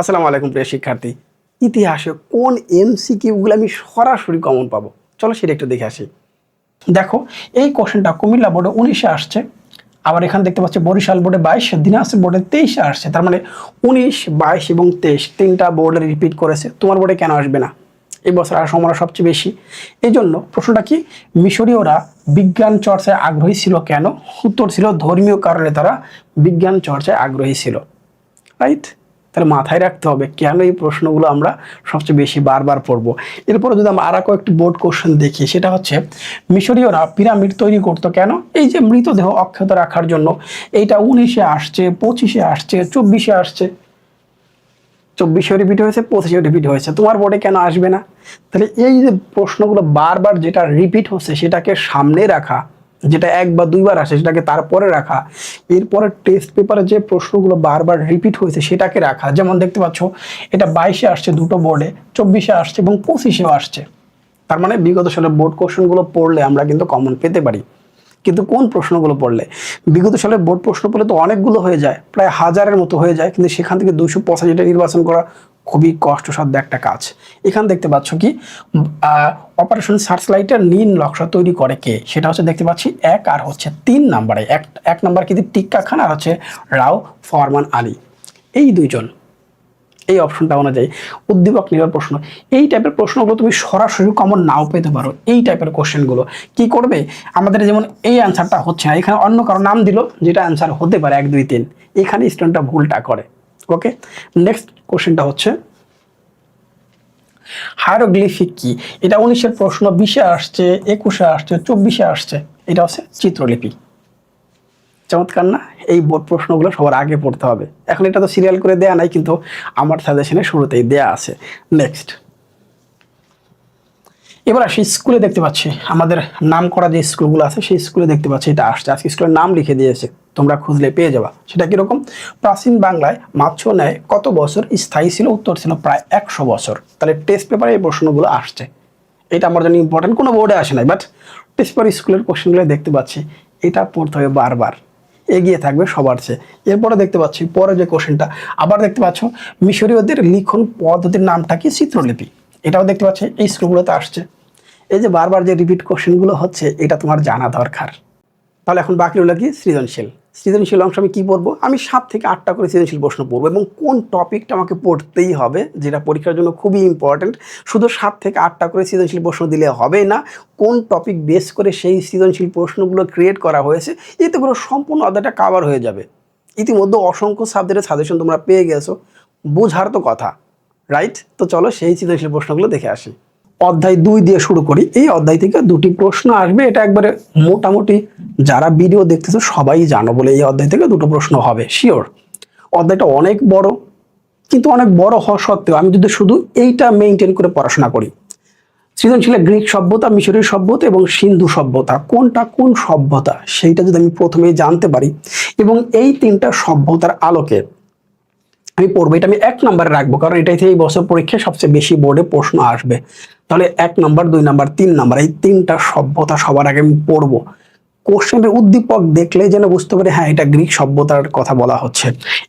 আসসালামু আলাইকুম প্রিয় শিক্ষার্থী। ইতিহাসে কোন এমসিকিউগুলো আমি সরাসরি কমন পাবো, চলো সেটা একটু দেখে আসি। দেখো, এই কোশ্চেনটা কুমিল্লা বোর্ডে 19-এ আসছে, আবার এখানে দেখতে পাচ্ছি বরিশাল বোর্ডে 22, দিনাজপুর বোর্ডে 23-এ আসছে। তার মানে 19, 22 এবং 23 তিনটা বোর্ডে রিপিট করেছে। তোমার বোর্ডে কেন আসবে না? এই বছর আর সময় সবচেয়ে বেশি। এই জন্য প্রশ্নটা কি, মিশরীয়রা বিজ্ঞান চর্চায় আগ্রহী ছিল কেন? উত্তর ছিল ধর্মীয় কারণে তারা বিজ্ঞান চর্চায় আগ্রহী ছিল। রাইট? তাহলে মাথায় রাখতে হবে কেন এই প্রশ্নগুলো আমরা সবচেয়ে বেশি বারবার পড়বো। এরপরে যদি আমরা আরো কয়েকটি বোর্ড কোশ্চেন দেখি, সেটা হচ্ছে মিশরীয়রা পিরামিড তৈরি করতো কেন? এই যে মৃতদেহ অক্ষত রাখার জন্য। এইটা 19-এ আসছে, 25-এ আসছে, 24-এ আসছে। 24-এও রিপিট হয়েছে, 25-এও রিপিট হয়েছে। তোমার বোর্ডে কেন আসবে না? তাহলে এই যে প্রশ্নগুলো বারবার যেটা রিপিট হচ্ছে সেটাকে সামনে রাখা, যেটা এক বা দুইবার আসে সেটাকে তারপরে রাখা, এরপরে টেস্ট পেপারে যে প্রশ্নগুলো বারবার রিপিট হয়েছে সেটাকে রাখা। যেমন দেখতে পাচ্ছ, এটা 22-এ আসছে দুটো বোর্ডে, 24-এ আসছে এবং 25-এও আসছে। তার মানে বিগত সালের বোর্ড কোশ্চেনগুলো পড়লে আমরা কিন্তু কমন পেতে পারি। কিন্তু কোন প্রশ্নগুলো পড়লে? বিগত সালের বোর্ড প্রশ্ন পড়লে তো অনেকগুলো হয়ে যায়, প্রায় 1000-এর মতো হয়ে যায়, কিন্তু সেখান থেকে 285টা নির্বাচন করা খুবই কষ্টসাধ্য একটা কাজ। এখানে দেখতে পাচ্ছ কি, অপারেশন সার্চলাইটের নীল নকশা তৈরি করে কে? সেটা হচ্ছে দেখতে পাচ্ছি 1 আর হচ্ছে 3 নাম্বারে। এক নাম্বার কিন্তু টিক্কা খান আর হচ্ছে রাও ফরমান আলী, এই দুইজন। এই অপশনটা অনুযায়ী উদ্দীপক নির্ভর প্রশ্ন, এই টাইপের প্রশ্নগুলো তুমি সরাসরি কমন নাও পেতে পারো। এই টাইপের কোশ্চেনগুলো কি করবে, আমাদের যেমন এই অ্যান্সারটা হচ্ছে না, এখানে অন্য কারো নাম দিল যেটা অ্যান্সার হতে পারে 1, 2, 3, এখানে স্টুডেন্টটা ভুলটা করে। ওকে, নেক্সট কোশ্চেনটা হচ্ছে হায়ারোগ্লিফিক কি? এটা 19-এর প্রশ্ন, 20-এ আসছে, 21-এ আসছে, 24-এ আসছে। এটা হচ্ছে চিত্রলিপি। চমৎকার না? এই বোর্ড প্রশ্নগুলো সবার আগে পড়তে হবে। এখন এটা তো সিরিয়াল করে দেয়া নাই, কিন্তু আমার সাজেশনে শুরুতেই দেয়া আছে। নেক্সট, এবার আসি স্কুলে। দেখতে পাচ্ছি আমাদের নাম করা যে স্কুলগুলো আছে সেই স্কুলে দেখতে পাচ্ছি এটা আসছে। আজকে স্কুলের নাম লিখে দিয়েছে, তোমরা খুঁজলে পেয়ে যাবা। সেটা কিরকম, প্রাচীন বাংলায় মাছ ন্যায় কত বছর স্থায়ী ছিল? উত্তর ছিল প্রায় 100 বছর। তাহলে টেস্ট পেপারে এই প্রশ্নগুলো আসছে। এটা আমার জন্য ইম্পর্টেন্ট, কোনো বোর্ডে আসে নাই, বাট টেস্ট পেপার স্কুলের কোশ্চেনগুলো দেখতে পাচ্ছি, এটা পড়তে হবে বারবার, এগিয়ে থাকবে সবার চেয়ে। এরপরে দেখতে পাচ্ছি পরে যে কোশ্চেনটা, আবার দেখতে পাচ্ছ মিশরীয়দের লিখন পদ্ধতির নামটা কি? চিত্রলিপি। এটাও দেখতে পাচ্ছি এই স্কুলগুলোতে আসছে। এই যে বারবার যে রিপিট কোশ্চেনগুলো হচ্ছে, এটা তোমার জানা দরকার। তাহলে এখন বাকি রইল কি, সৃজনশীল। সৃজনশীল অংশ আমি কি পড়বো? আমি 7 থেকে 8টা করে সৃজনশীল প্রশ্ন পড়বো, এবং কোন টপিকটা আমাকে পড়তেই হবে, যেটা পরীক্ষার জন্য খুবই ইম্পর্টেন্ট। শুধু 7 থেকে 8টা করে সৃজনশীল প্রশ্ন দিলে হবে না, কোন টপিক বেস করে সেই সৃজনশীল প্রশ্নগুলো ক্রিয়েট করা হয়েছে, এতে করে সম্পূর্ণ অধ্যায়টা কাভার হয়ে যাবে। ইতিমধ্যে অসংখ্য সাবজেক্টের সাজেশন তোমরা পেয়ে গেছো, বোঝার তো কথা, রাইট? তো চলো সেই সৃজনশীল প্রশ্নগুলো দেখে আসি। অধ্যায় 2 দিয়ে শুরু করি। এই অধ্যায় থেকে 2টি প্রশ্ন আসবে, এটা একবারে মোটামুটি যারা ভিডিও দেখতেছো সবাই জানো বলে এই অধ্যায় থেকে 2টো প্রশ্ন হবে শিওর। অধ্যায়টা অনেক বড়, কিন্তু অনেক বড় হওয়া সত্ত্বেও আমি যদি শুধু এইটা মেনটেন করে পড়াশোনা করি, সৃজনশীলে গ্রিক সভ্যতা, মিশরীয় সভ্যতা এবং সিন্ধু সভ্যতা, কোনটা কোন সভ্যতা সেইটা যদি আমি প্রথমেই জানতে পারি, এবং এই 3টা সভ্যতার আলোকে আমি পড়বো, এটা আমি 1 নম্বরে রাখবো, কারণ এটাই থেকে এই বছর পরীক্ষায় সবচেয়ে বেশি বোর্ডে প্রশ্ন আসবে। তাহলে 1 নম্বর, 2 নম্বর, 3 নম্বর, এই 3টা সভ্যতা সবার আগে আমি পড়বো। কোশ্চেনের উদ্দীপক দেখলে যেন বুঝতে পারি, হ্যাঁ এটা গ্রিক সভ্যতার কথা বলা হচ্ছে,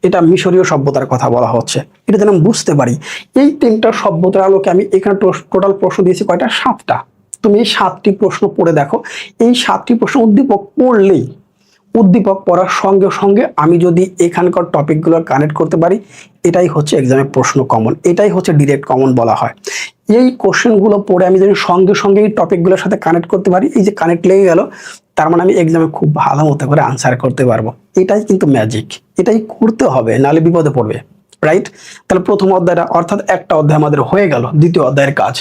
এটা মিশরীয় সভ্যতার কথা বলা হচ্ছে, এটা যেন বুঝতে পারি। এই 3টা সভ্যতার আলোকে আমি এখানে টোটাল প্রশ্ন দিয়েছি কয়টা? 7টা। তুমি এই 7টি প্রশ্ন পড়ে দেখো। এই 7টি প্রশ্ন উদ্দীপক পড়লেই, উদ্দীপক পড়ার সঙ্গে সঙ্গে আমি যদি এখানকার টপিকগুলো কানেক্ট করতে পারি, এটাই হচ্ছে এক্সামের প্রশ্ন কমন, এটাই হচ্ছে ডিরেক্ট কমন বলা হয়। এই কোশ্চেনগুলো পড়ে আমি যদি সঙ্গে সঙ্গে এই টপিকগুলোর সাথে কানেক্ট করতে পারি, এই যে কানেক্ট লেগে গেল, তার মানে আমি এক্সামে খুব ভালো মতো করে আনসার করতে পারবো। এটাই কিন্তু ম্যাজিক, এটাই করতে হবে, নাহলে বিপদে পড়বে, রাইট? তাহলে প্রথম অধ্যায়টা, অর্থাৎ একটা অধ্যায় আমাদের হয়ে গেল, দ্বিতীয় অধ্যায়ের কাজ।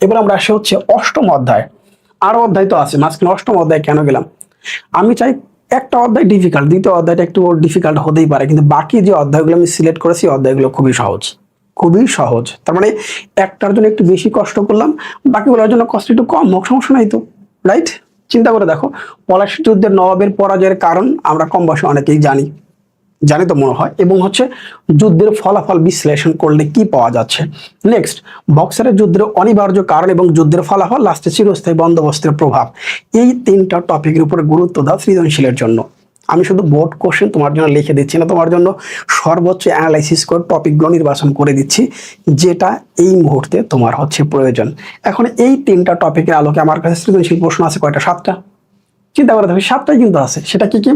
এবার আমরা আসি হচ্ছে 8ম অধ্যায়। আরো অধ্যায় তো আছে মাঝখানে, 8ম অধ্যায় কেন গেলাম? আমি চাই একটা অধ্যায় ডিফিকাল্ট, দ্বিতীয় অধ্যায়টা একটু ডিফিকাল্ট হতেই পারে, কিন্তু বাকি যে অধ্যায়গুলো আমি সিলেক্ট করেছি অধ্যায়গুলো খুবই সহজ, খুবই সহজ। তার মানে একটার জন্য একটু বেশি কষ্ট করলাম, বাকিগুলোর জন্য কষ্ট একটু কম হোক, সমস্যা নাই তো, রাইট? চিন্তা করে দেখো, পলাশী যুদ্ধের নবাবের পরাজয়ের কারণ আমরা কম বয়সে অনেকেই জানি, জানি তো মনে হয়, এবং হচ্ছে যুদ্ধের ফলাফল বিশ্লেষণ করলে কি পাওয়া যাচ্ছে। নেক্সট, বক্সারের যুদ্ধের অনিবার্য কারণ এবং যুদ্ধের ফলাফল, লাস্টে চিরস্থায়ী বন্দোবস্তের প্রভাব। এই 3টা টপিকের উপরে গুরুত্ব দাও সৃজনশীলের জন্য। আমি শুধু বোর্ড কোশ্চেন তোমার জন্য লিখে দিচ্ছি না, তোমার জন্য সর্বোচ্চ অ্যানালাইসিস করে টপিকগুলো নির্বাচন করে দিচ্ছি, যেটা এই মুহূর্তে তোমার হচ্ছে প্রয়োজন। এখন এই 3টা টপিকের আলোকে আমার কাছে সৃজনশীল প্রশ্ন আছে কয়টা? 7টা। চিন্তা করে দেখো 7টাই কিন্তু আছে। সেটা কি কি?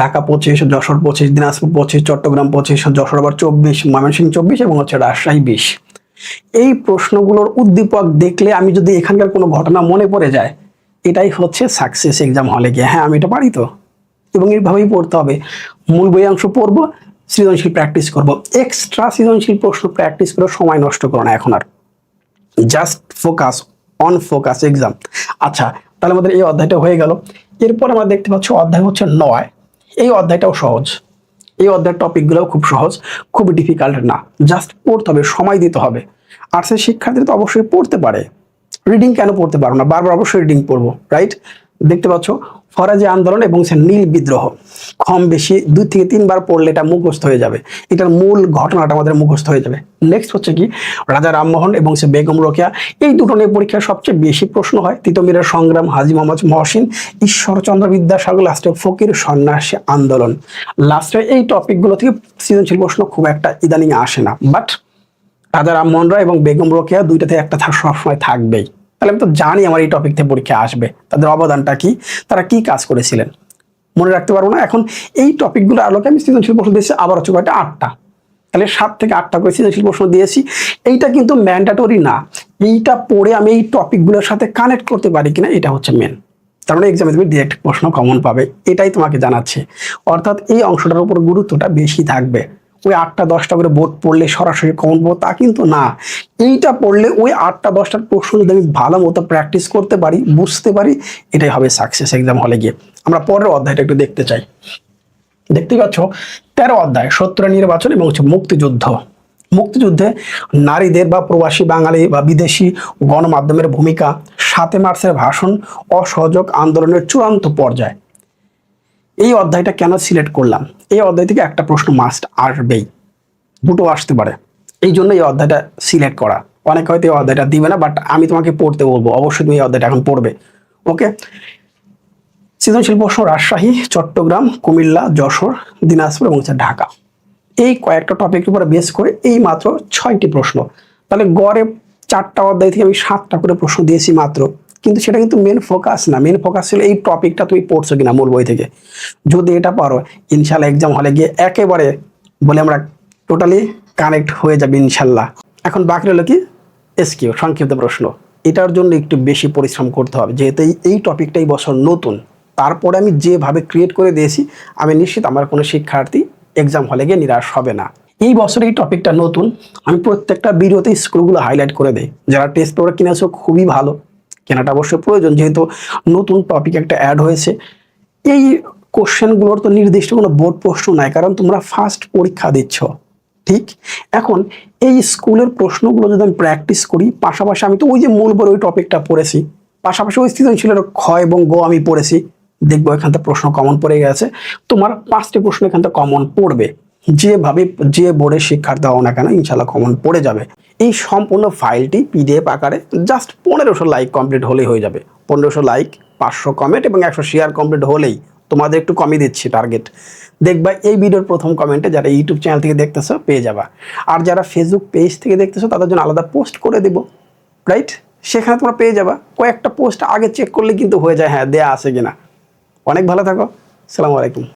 ঢাকা 25, যশোর 25, দিনাজপুর 25, চট্টগ্রাম 25, যশোর আবার 24, ময়মনসিংহ 24 এবং হচ্ছে রাজশাহী 20। এই প্রশ্নগুলোর উদ্দীপক দেখলে আমি যদি এখানকার কোনো ঘটনা মনে পড়ে যায়, এটাই হচ্ছে সাকসেস এক্সাম হলে গিয়ে। হ্যাঁ, আমি এটা পারি তো, এবং এইভাবেই পড়তে হবে। মূল বই অংশ পড়বো, সৃজনশীল প্র্যাকটিস করব। এক্সট্রা সৃজনশীল প্রশ্ন প্র্যাকটিস করে সময় নষ্ট করো না এখন আর, just focus on focus exam. আচ্ছা, তাহলে আমাদের এই অধ্যায়টা হয়ে গেল। এরপর আমরা দেখতে পাচ্ছি অধ্যায় হচ্ছে 9। এই অধ্যায়টাও সহজ, এই অধ্যায়ের টপিকগুলোও খুব সহজ, খুব ডিফিকাল্ট না, জাস্ট পড়তে হবে, সময় দিতে হবে। আর্টসের শিক্ষার্থীরা তো অবশ্যই পড়তে পারে, রিডিং কেন পড়তে পারো না? বারবার অবশ্যই রিডিং পড়বো, রাইট? দেখতে পাচ্ছ ফরাজি আন্দোলন এবং সে নীল বিদ্রোহ, কম বেশি 2 থেকে 3 বার পড়লে এটা মুখস্থ হয়ে যাবে, এটার মূল ঘটনাটা আমাদের মুখস্থ হয়ে যাবে। নেক্সট হচ্ছে কি? রাজা রামমোহন এবং সে বেগম রোকেয়া, এই দুটো নিয়ে পরীক্ষায় সবচেয়ে বেশি প্রশ্ন হয়। তিতুমিরের সংগ্রাম, হাজী মোহাম্মদ মহসিন, ঈশ্বরচন্দ্র বিদ্যাসাগর, লাস্টে ফকির সন্ন্যাসী আন্দোলন। লাস্টে এই টপিকগুলো থেকে সৃজনশীল প্রশ্ন খুব একটা ইদানিং আসে না, বাট রাজা রামমোহন রায় এবং বেগম রোকেয়া দুইটাতে একটা সবসময় থাকবেই। তাহলে আমি তো জানি আমার এই টপিক থেকে পরীক্ষা আসবে, তাদের অবদানটা কি, তারা কি কাজ করেছিলেন, মনে রাখতে পারবো না। এখন এই টপিকগুলো আলোকে আমি সৃজনশীল প্রশ্ন দিয়েছি আবার হচ্ছে কয়টা? 8টা। তাহলে 7 থেকে 8টা করে সৃজনশীল প্রশ্ন দিয়েছি। এইটা কিন্তু ম্যান্ডেটরি না, এইটা পড়ে আমি এই টপিকগুলোর সাথে কানেক্ট করতে পারি কিনা, এটা হচ্ছে মেন। তার মানে এক্সামে তুমি ডিরেক্ট প্রশ্ন কমন পাবে, এটাই তোমাকে জানাচ্ছে। অর্থাৎ এই অংশটার উপর গুরুত্বটা বেশি থাকবে। ওই 8টা 10টা করে বোর্ড পড়লে সরাসরি কমন পাবো তা কিন্তু না। এইটা পড়লে ওই 8টা 10টার প্রশ্ন যদি আমি ভালো মতো প্র্যাকটিস করতে পারি, বুঝতে পারি, এটাই হবে সাকসেস এক্সাম হলে গিয়ে। আমরা পরের অধ্যায়টা একটু দেখতে চাই। দেখতেই পাচ্ছ 13 অধ্যায়, সত্তর নির্বাচন এবং হচ্ছে মুক্তিযুদ্ধ। মুক্তিযুদ্ধে নারীদের বা প্রবাসী বাঙালি বা বিদেশি গণমাধ্যমের ভূমিকা, 7 মার্চের ভাষণ, অসহযোগ আন্দোলনের চূড়ান্ত পর্যায়। এই অধ্যায়টা কেন সিলেক্ট করলাম? এই অধ্যায় থেকে একটা প্রশ্ন মাস্ট আসবেই, দুটো আসতে পারে, এই জন্য এই অধ্যায়টা সিলেক্ট করা। অনেকে হয়তো এই অধ্যায়টা দিবে না, বাট আমি তোমাকে পড়তে বলবো, অবশ্যই তুমি এই অধ্যায়টা এখন পড়বে। ওকে, সৃজনশীল প্রশ্ন রাজশাহী, চট্টগ্রাম, কুমিল্লা, যশোর, দিনাজপুর এবং ঢাকা। এই কয়েকটা টপিকের উপরে বেস করে এই মাত্র 6টি প্রশ্ন। তাহলে গড়ে 4টা অধ্যায় থেকে আমি 7টা করে প্রশ্ন দিয়েছি মাত্র, কিন্তু সেটা কিন্তু মেন ফোকাস না। মেন ফোকাস ছিল এই টপিকটা তুমি পড়ছো কিনা মূল বই থেকে। যদি এটা পারো, ইনশাল্লাহ এক্সাম হলে গিয়ে একেবারে বলে আমরা টোটালি কানেক্ট হয়ে যাবে ইনশাল্লাহ। এখন বাকি হলো কি? এসকিউ, সংক্ষিপ্ত প্রশ্ন। এটার জন্য একটু বেশি পরিশ্রম করতে হবে, যেহেতু এই টপিকটাই বছর নতুন। তারপরে আমি যেভাবে ক্রিয়েট করে দিয়েছি, আমি নিশ্চিত আমার কোনো শিক্ষার্থী এক্সাম হলে গিয়ে নিরাশ হবে না। এই বছর এই টপিকটা নতুন, আমি প্রত্যেকটা ভিডিওতে স্কুলগুলো হাইলাইট করে দেই। যারা টেস্ট পেপার কিনেছো খুবই ভালো, কেনাটা অবশ্যই প্রয়োজন, যেহেতু নতুন টপিক একটা অ্যাড হয়েছে। এই কোশ্চেনগুলোর তো নির্দিষ্ট কোনো বোর্ড প্রশ্ন নাই, কারণ তোমরা ফার্স্ট পরীক্ষা দিচ্ছ। ঠিক, এখন এই স্কুলের প্রশ্নগুলো যদি আমি প্র্যাকটিস করি, পাশাপাশি আমি তো ওই যে মূল বই ওই টপিকটা পড়েছি, পাশাপাশি ওই সৃজনশীলের খ এবং গ আমি পড়েছি, দেখবো এখান থেকে প্রশ্ন কমন পড়ে গেছে। তোমার 5টি প্রশ্ন এখান থেকে কমন পড়বে, যেভাবে যে বোর্ডের শিক্ষার্থী হও না কেন ইনশাল্লাহ কমন পড়ে যাবে। এই সম্পূর্ণ ফাইলটি পিডিএফ আকারে জাস্ট 1500 লাইক কমপ্লিট হলেই হয়ে যাবে। 1500 লাইক, 500 কমেন্ট এবং 100 শেয়ার কমপ্লিট হলেই, তোমাদের একটু কমই দিচ্ছি টার্গেট। দেখবা এই ভিডিওর প্রথম কমেন্টে যারা ইউটিউব চ্যানেল থেকে দেখতেছো পেয়ে যাবা, আর যারা ফেসবুক পেজ থেকে দেখতেছো তাদের জন্য আলাদা পোস্ট করে দেব, রাইট? সেখানে তোমরা পেয়ে যাবা। কয়েকটা পোস্ট আগে চেক করলে কিন্তু হয়ে যায় হ্যাঁ দেয়া আছে কিনা। অনেক ভালো থাকো, আসসালামু আলাইকুম।